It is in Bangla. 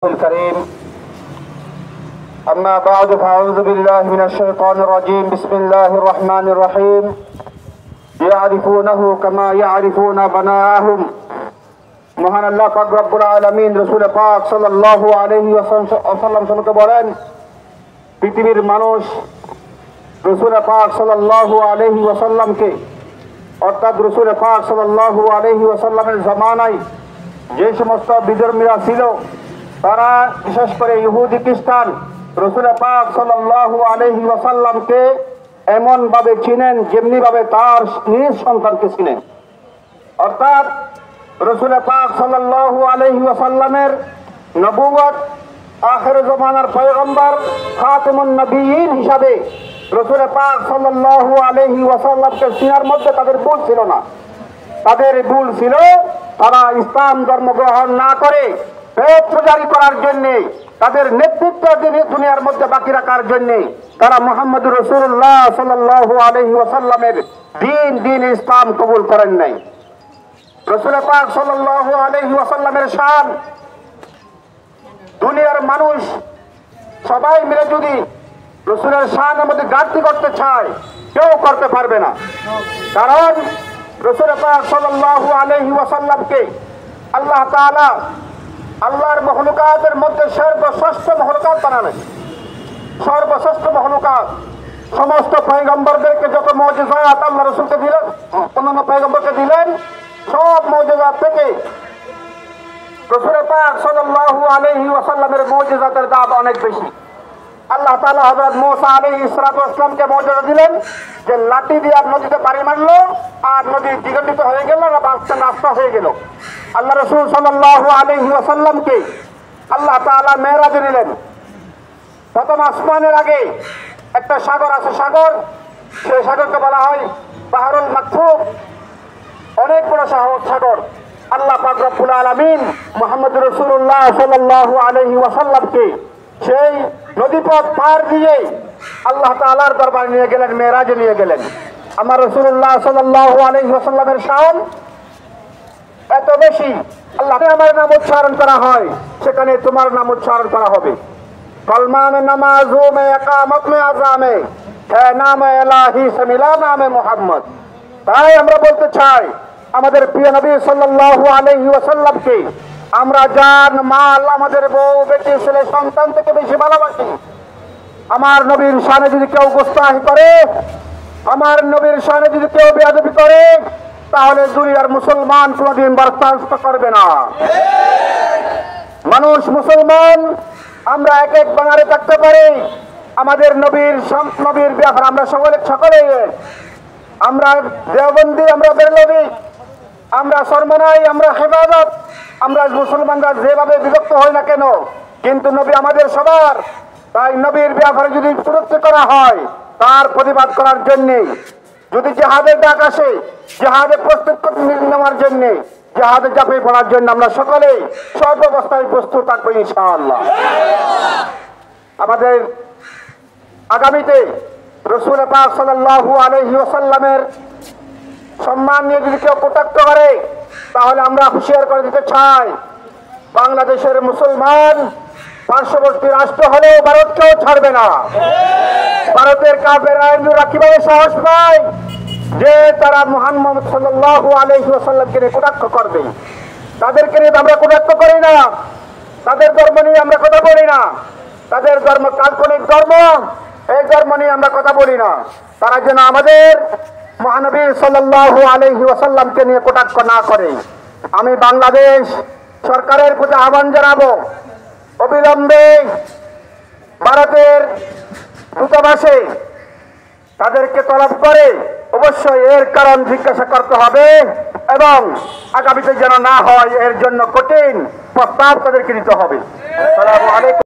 الكريم أما بعد فأعوذ بالله من الشيطان الرجيم بسم الله الرحمن الرحيم يعرفونه كما يعرفون أبناءهم মহান আল্লাহ পাক রব্বুল আলামিন রাসূল পাক সাল্লাল্লাহু আলাইহি ওয়াসাল্লাম সম্পর্কে বলেন পৃথিবীর মানুষ রাসূল পাক সাল্লাল্লাহু আলাইহি ওয়াসাল্লামকে অর্থাৎ রাসূল পাক সাল্লাল্লাহু আলাইহি ওয়াসাল্লামের জামানায় যে সমস্ত বিধর্মীরা ছিল তারা বিশেষ করে ইহুদি খ্রিস্টান রাসূল পাক সাল্লাল্লাহু আলাইহি ওয়াসাল্লামকে এমন ভাবে চিনেন যেমনি ভাবে তার নিজ সন্তানকে চিনেন। অর্থাৎ রাসূল পাক সাল্লাল্লাহু আলাইহি ওয়াসাল্লামের নবুয়ত আখির জামানার পয়গম্বর খাতামুন নবিয়্যিন হিসাবে রাসূল পাক সাল্লাল্লাহু আলাইহি ওয়াসাল্লামকে চিনার মধ্যে তাদের ভুল ছিল না। তাদের ভুল ছিল তারা ইসলাম ধর্ম গ্রহণ না করে পেট পূজারি করার জন্য, তাদের নেতৃত্ব দুনিয়ার মধ্যে বাকি রাখার জন্য তারা মুহাম্মদুর রাসূলুল্লাহ সাল্লাল্লাহু আলাইহি ওয়াসাল্লামের দ্বীন ইসলাম কবুল করেন নাই। রাসূল পাক সাল্লাল্লাহু আলাইহি ওয়াসাল্লামের শান দুনিয়ার মানুষ সবাই মিলে যদি রাসূলের শানের মধ্যে ঘাটতি করতে চায় কেউ করতে পারবে না। কারণ রাসূল পাক সাল্লাল্লাহু আলাইহি ওয়াসাল্লামকে আল্লাহ তাআলা আল্লাহর মখলুকাতের মধ্যে সর্বশ্রেষ্ঠ মখলুকাত বানালেন। সর্বশ্রেষ্ঠ মখলুকাত সমস্ত পয়গম্বরদেরকে যত মুজিজাত আল্লাহ রাসূলকে দিলেন, অন্যান্য পয়গম্বরকে দিলেন, সব মুজিজাত থেকে রাসূল পাক সাল্লাল্লাহু আলাইহি ওয়াসাল্লামের মুজিজাতের দাম অনেক বেশি। আল্লাহ তাআলা হযরত মূসা আলাইহিস সালামকে মুজিজা দিলেন যে লাঠি দিয়ে নদীতে পানি মারলো আর নদী দ্বিখণ্ডিত হয়ে গেল, রাস্তা হয়ে গেল। আল্লাহ রাসূল সাল্লাল্লাহু আলাইহি ওয়াসাল্লামকে আল্লাহ তাআলা মেরাজে নিলেন। প্রথম আসমানের আগে একটা সাগর আছে, সেই সাগরকে বলা হয় বাহরুল মাকতুব, অনেক বড় সাগর। আল্লাহ পাক রব্বুল আলামিন মুহাম্মদুর রাসূলুল্লাহ সাল্লাল্লাহু আলাইহি ওয়াসাল্লামকে সেই নদীপথ পার দিয়ে আল্লাহ তাআলার দরবারে নিয়ে গেলেন, মেরাজে নিয়ে গেলেন। আমার রাসূলুল্লাহ সাল্লাল্লাহু আলাইহি ওয়াসাল্লামের শান এত বেশি, আল্লাহ আমার নাম উচ্চারণ করা হয় সেখানে তোমার নাম উচ্চারণ করা হবে। কলমা মে নামাজু মে ইকামত মে আযামে হে নামে ইলাহি সামিলা নামে মুহাম্মদ। তাই আমরা বলতে চাই আমাদের প্রিয় নবী সাল্লাল্লাহু আলাইহি ওয়াসাল্লামকে আমরা জান মাল, আমাদের বউ বেটি ছেলে সন্তান থেকে বেশি ভালোবাসি। আমার নবীর শানে যদি কেউ গুস্তাখি করে, আমার নবীর শানে যদি কেউ বেয়াদবি করে, তাহলে দুনিয়ার মুসলমান কোনদিন বরদাস্ত করবে না। মানুষ মুসলমান আমরা এক এক বাঙালি থাকতে পারি, আমাদের নবীর ব্যাপারে আমরা সকলে আমরা দেওবন্দি, আমরা বেরলভী, আমরা সরমনাই, আমরা হেফাজত, আমরা মুসলমানরা যেভাবে বিভক্ত হই না কেন, কিন্তু নবী আমাদের সবার। তাই নবীর ব্যাপারে যদি সুরক্ষা করা হয় তার প্রতিবাদ করার জন্য, যদি জিহাদের ডাক আসে জিহাদে প্রস্তুত নেওয়ার জন্য, জিহাদে ঝাঁপিয়ে পড়ার জন্য আমরা সকলেই সর্বাবস্থায় প্রস্তুত থাকবো ইনশাআল্লাহ। আমাদের আগামীতে রাসূল পাক সাল্লাল্লাহু আলাইহি ওয়াসাল্লামের সম্মান নিয়ে যদি কেউ কটাক্ষ করে তাহলে আমরা হুঁশিয়ার করে দিতে চাই, বাংলাদেশের মুসলমান পার্শ্ববর্তী রাষ্ট্র হলেও ভারতকেও ছাড়বে না। ভারতের কাফেররা কিভাবে সাহস পায় যে তারা মুহাম্মদ সাল্লাল্লাহু আলাইহি ওয়াসাল্লামকে নিয়ে কটাক্ষ করবে? তাদেরকে নিয়ে আমরা কটাক্ষ করি না, তাদের ধর্ম নিয়ে আমরা কথা বলি না, তাদের ধর্ম কাল্পনিক ধর্ম, এই ধর্ম নিয়ে আমরা কথা বলি না। তারা যেন আমাদের মহানবী সাল্লাল্লাহু আলাইহি ওয়াসাল্লামকে নিয়ে কটাক্ষ না করে। আমি বাংলাদেশ সরকারের প্রতি আহ্বান জানাবো, অবিলম্বে ভারতের দূতাবাসে তাদেরকে তলব করে অবশ্যই এর কারণ জিজ্ঞাসা করতে হবে এবং আগামীতে যেন না হয় এর জন্য কঠিন প্রস্তাব তাদেরকে দিতে হবে। আসসালামু আলাইকুম।